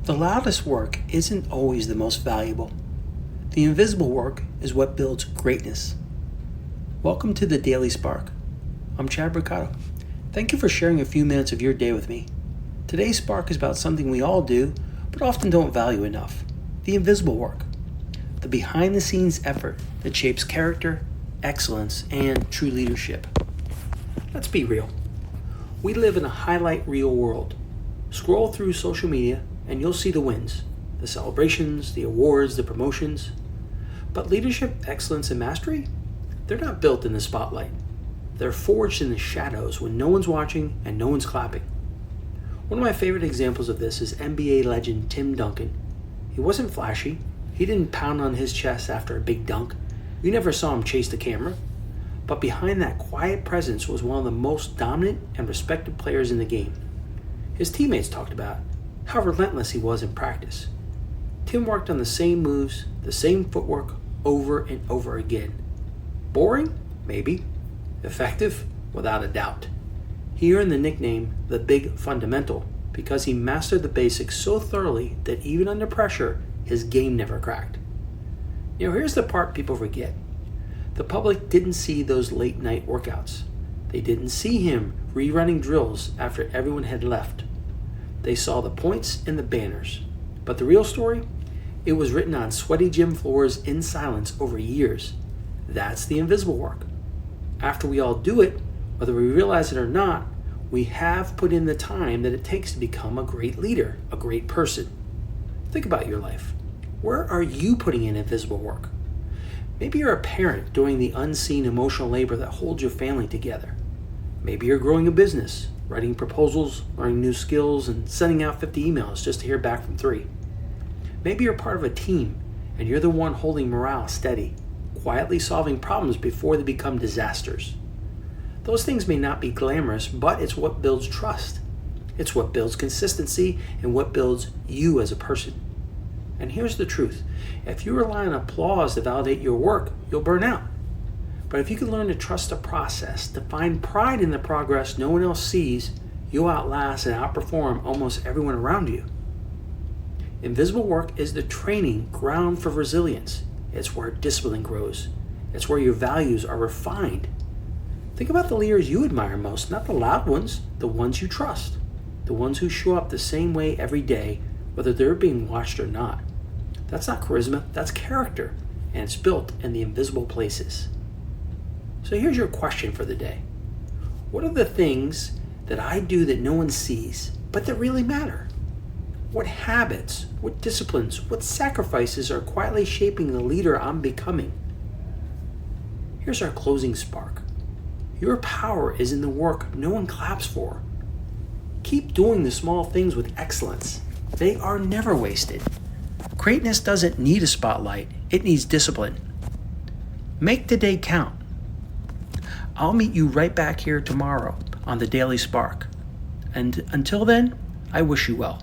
The loudest work isn't always the most valuable. The invisible work is what builds greatness. Welcome to the Daily Spark. I'm Chad Brocato. Thank you for sharing a few minutes of your day with me. Today's Spark is about something we all do, but often don't value enough. The invisible work. The behind-the-scenes effort that shapes character, excellence, and true leadership. Let's be real. We live in a highlight reel world. Scroll through social media and you'll see the wins, the celebrations, the awards, the promotions. But leadership, excellence, and mastery, they're not built in the spotlight. They're forged in the shadows when no one's watching and no one's clapping. One of my favorite examples of this is NBA legend Tim Duncan. He wasn't flashy. He didn't pound on his chest after a big dunk. You never saw him chase the camera. But behind that quiet presence was one of the most dominant and respected players in the game. His teammates talked about how relentless he was in practice. Tim worked on the same moves, the same footwork, over and over again. Boring? Maybe. Effective? Without a doubt. He earned the nickname the Big Fundamental because he mastered the basics so thoroughly that even under pressure, his game never cracked. Here's the part people forget. The public didn't see those late night workouts. They didn't see him rerunning drills after everyone had left. They saw the points and the banners. But the real story? It was written on sweaty gym floors in silence over years. That's the invisible work. After we all do it, whether we realize it or not, we have put in the time that it takes to become a great leader, a great person. Think about your life. Where are you putting in invisible work? Maybe you're a parent doing the unseen emotional labor that holds your family together. Maybe you're growing a business, writing proposals, learning new skills, and sending out 50 emails just to hear back from 3. Maybe you're part of a team, and you're the one holding morale steady, quietly solving problems before they become disasters. Those things may not be glamorous, but it's what builds trust. It's what builds consistency and what builds you as a person. And here's the truth. If you rely on applause to validate your work, you'll burn out. But if you can learn to trust the process, to find pride in the progress no one else sees, you'll outlast and outperform almost everyone around you. Invisible work is the training ground for resilience. It's where discipline grows. It's where your values are refined. Think about the leaders you admire most, not the loud ones, the ones you trust, the ones who show up the same way every day, whether they're being watched or not. That's not charisma, that's character, and it's built in the invisible places. So here's your question for the day. What are the things that I do that no one sees, but that really matter? What habits, what disciplines, what sacrifices are quietly shaping the leader I'm becoming? Here's our closing spark. Your power is in the work no one claps for. Keep doing the small things with excellence. They are never wasted. Greatness doesn't need a spotlight, it needs discipline. Make the day count. I'll meet you right back here tomorrow on the Daily Spark. And until then, I wish you well.